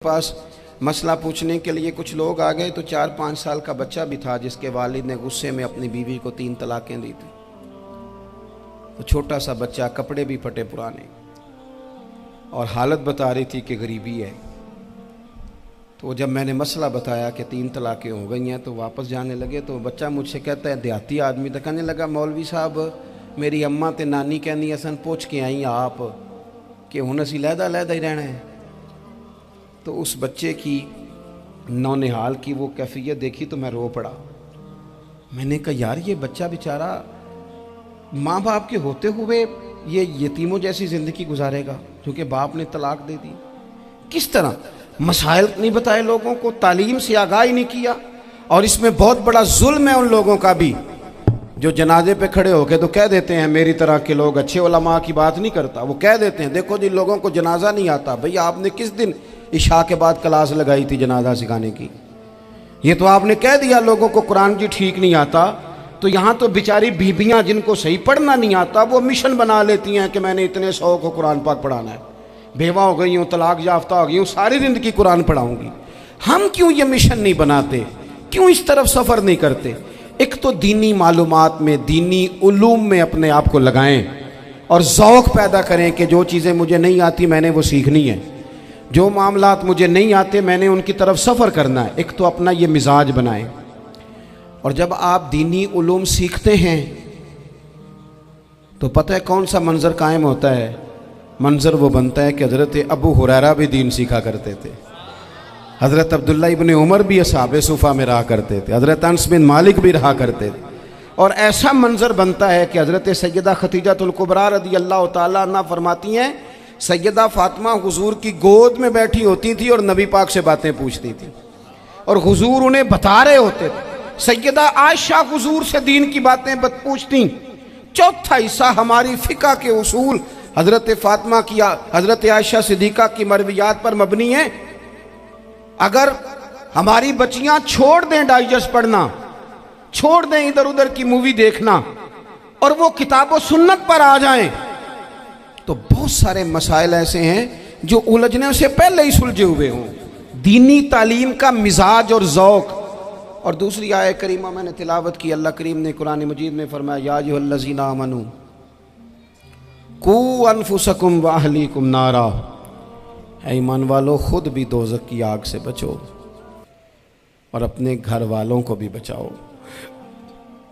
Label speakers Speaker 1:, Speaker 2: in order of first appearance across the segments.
Speaker 1: पास मसला पूछने के लिए कुछ लोग आ गए तो 4-5 साल का बच्चा भी था जिसके वालिद ने गुस्से में अपनी बीवी को 3 तलाकें दी थी। तो छोटा सा बच्चा, कपड़े भी फटे पुराने, और हालत बता रही थी कि गरीबी है। तो जब मैंने मसला बताया कि 3 तलाकें हो गई हैं तो वापस जाने लगे, तो बच्चा मुझसे कहता है, देहाती आदमी तो कहने लगा, मौलवी साहब मेरी अम्मा ते नानी कहनी असन पूछ के आई आप कि हुण असीं लहदा ही रहना है। तो उस बच्चे की नौनिहाल की वो कैफियत देखी तो मैं रो पड़ा। मैंने कहा यार, ये बच्चा बेचारा माँ बाप के होते हुए ये यतीमों जैसी ज़िंदगी गुजारेगा क्योंकि बाप ने तलाक दे दी। किस तरह मसाइल नहीं बताए लोगों को, तालीम से आगाही नहीं किया। और इसमें बहुत बड़ा जुल्म है उन लोगों का भी जो जनाजे पे खड़े होके तो कह देते हैं, मेरी तरह के लोग, अच्छे उलमा की बात नहीं करता, वो कह देते हैं देखो जिन लोगों को जनाजा नहीं आता, भैया आपने किस दिन इशा के बाद क्लास लगाई थी जनाजा सिखाने की? ये तो आपने कह दिया लोगों को कुरान जी ठीक नहीं आता। तो यहाँ तो बेचारी बीबियाँ जिनको सही पढ़ना नहीं आता वो मिशन बना लेती हैं कि मैंने इतने 100 को कुरान पाक पढ़ाना है, बेवा हो गई हूँ, तलाक याफ्ता हो गई हूँ, सारी ज़िंदगी कुरान पढ़ाऊँगी। हम क्यों ये मिशन नहीं बनाते, क्यों इस तरफ सफ़र नहीं करते? एक तो दीनी मालूमात में, दीनी उलूम में अपने आप को लगाएं और ज़ौक़ पैदा करें कि जो चीज़ें मुझे नहीं आती मैंने वो सीखनी है, जो मामलात मुझे नहीं आते मैंने उनकी तरफ सफ़र करना है। एक तो अपना ये मिजाज बनाएं। और जब आप दीनी उलूम सीखते हैं तो पता है कौन सा मंज़र कायम होता है? मंज़र वो बनता है कि हज़रत अबू हुरैरा भी दीन सीखा करते थे, हज़रत अब्दुल्ला इब्ने उमर भी असहाबे सुफ़ा में रहा करते थे, हज़रत अनस बिन मालिक भी रहा करते थे। और ऐसा मंज़र बनता है कि हज़रत सैयदा खदीजतुल कुबरा रज़ी अल्लाह तआला अन्हा फरमाती हैं, सैयदा फातिमा हुजूर की गोद में बैठी होती थी और नबी पाक से बातें पूछती थी और हुजूर उन्हें बता रहे होते थे। सैयदा आयशा हुजूर से दीन की बातें पूछती। चौथा हिस्सा हमारी फ़िक़्ह के उसूल हज़रत फातिमा की, हज़रत आयशा सिद्दीक़ा की मरवियात पर मबनी है। अगर हमारी बच्चियां छोड़ दें डाइजेस्ट पढ़ना, छोड़ दें इधर उधर की मूवी देखना और वो किताब व सुन्नत पर आ जाएं, तो बहुत सारे मसाइल ऐसे हैं जो उलझने से पहले ही सुलझे हुए हों। दीनी तालीम का मिजाज और ज़ौक़। और दूसरी आयत करीमा मैंने तिलावत की, अल्लाह करीम ने कुरान मजीद में फरमाया, या अय्युहल्लज़ीना आमनू कू अनफुसकुम व अहलीकुम नारा, ऐ ईमान वालों खुद भी दोज़ख की आग से बचो और अपने घर वालों को भी बचाओ।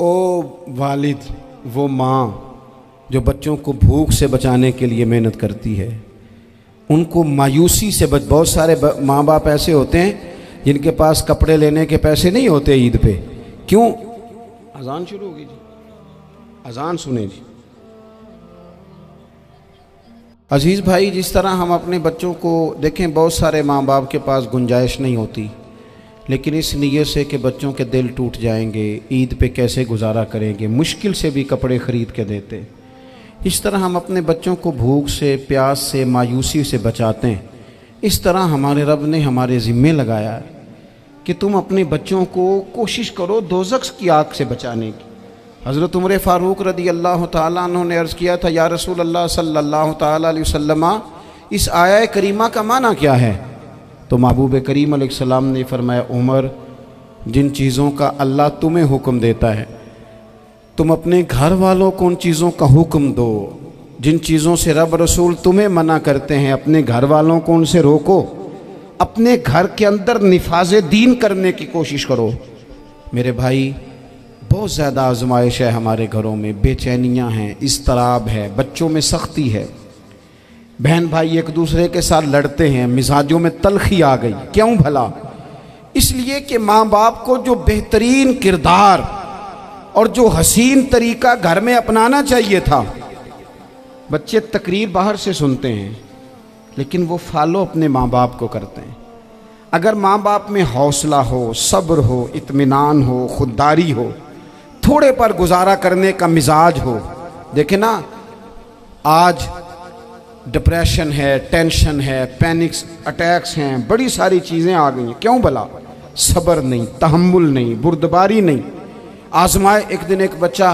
Speaker 1: ओ वालिद, वो माँ जो बच्चों को भूख से बचाने के लिए मेहनत करती है, उनको मायूसी से बहुत सारे माँ बाप ऐसे होते हैं जिनके पास कपड़े लेने के पैसे नहीं होते ईद पे। क्यों? अजान शुरू होगी जी, अजान सुने जी। अजीज़ भाई, जिस तरह हम अपने बच्चों को देखें, बहुत सारे माँ बाप के पास गुंजाइश नहीं होती, लेकिन इस नीयत से कि बच्चों के दिल टूट जाएंगे, ईद पे कैसे गुजारा करेंगे, मुश्किल से भी कपड़े ख़रीद के देते। इस तरह हम अपने बच्चों को भूख से, प्यास से, मायूसी से बचाते हैं। इस तरह हमारे रब ने हमारे ज़िम्मे लगाया है कि तुम अपने बच्चों को कोशिश करो दोज़ख की आग से बचाने की। हज़रत उमर फ़ारूक रज़ी अल्लाह तआला अन्हु ने अर्ज़ किया था, या रसूल अल्लाह सल्लल्लाहु तआला अलैहि वसल्लम, इस आया करीमा का माना क्या है? तो महबूब करीम अलैहिस्सलाम ने फरमाया, उमर, जिन चीज़ों का अल्लाह तुम्हें हुक्म देता है तुम अपने घर वालों को उन चीज़ों का हुक्म दो। जिन चीज़ों से रब रसूल तुम्हें मना करते हैं अपने घर वालों को उनसे रोको। अपने घर के अंदर निफाज़े दीन करने की कोशिश करो। मेरे भाई, बहुत ज़्यादा आजमाइश है हमारे घरों में, बेचैनियाँ हैं, इज़्तिराब है, बच्चों में सख्ती है, बहन भाई एक दूसरे के साथ लड़ते हैं, मिजाजों में तलखी आ गई। क्यों भला? इसलिए कि माँ बाप को जो बेहतरीन किरदार और जो हसीन तरीका घर में अपनाना चाहिए था, बच्चे तकरीर बाहर से सुनते हैं लेकिन वो फॉलो अपने माँ बाप को करते हैं। अगर माँ बाप में हौसला हो, सब्र हो, इत्मीनान हो, खुददारी हो, थोड़े पर गुजारा करने का मिजाज हो। देखें ना, आज डिप्रेशन है, टेंशन है, पैनिक्स अटैक्स हैं, बड़ी सारी चीज़ें आ गई हैं। क्यों भला? सब्र नहीं, तहम्मुल नहीं, बुर्दबारी नहीं। आजमाए। एक दिन एक बच्चा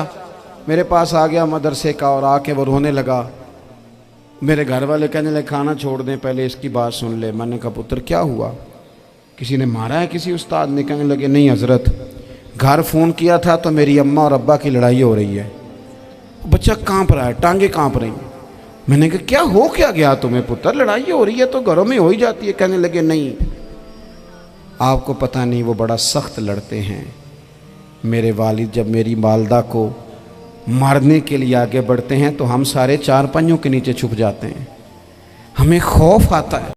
Speaker 1: मेरे पास आ गया मदरसे का और आके वो रोने लगा। मेरे घर वाले कहने लगे खाना छोड़ दें, पहले इसकी बात सुन ले। मैंने कहा पुत्र क्या हुआ, किसी ने मारा है किसी उस्ताद ने? कहने लगे नहीं हजरत, घर फ़ोन किया था तो मेरी अम्मा और अब्बा की लड़ाई हो रही है। बच्चा कांप रहा है, टांगे कांप रही। मैंने कहा क्या हो क्या गया तुम्हें पुत्र, लड़ाई हो रही है तो घरों में हो ही जाती है। कहने लगे नहीं आपको पता नहीं, वो बड़ा सख्त लड़ते हैं। मेरे वालिद जब मेरी वालदा को मारने के लिए आगे बढ़ते हैं तो हम सारे चार पहियों के नीचे छुप जाते हैं, हमें खौफ आता है।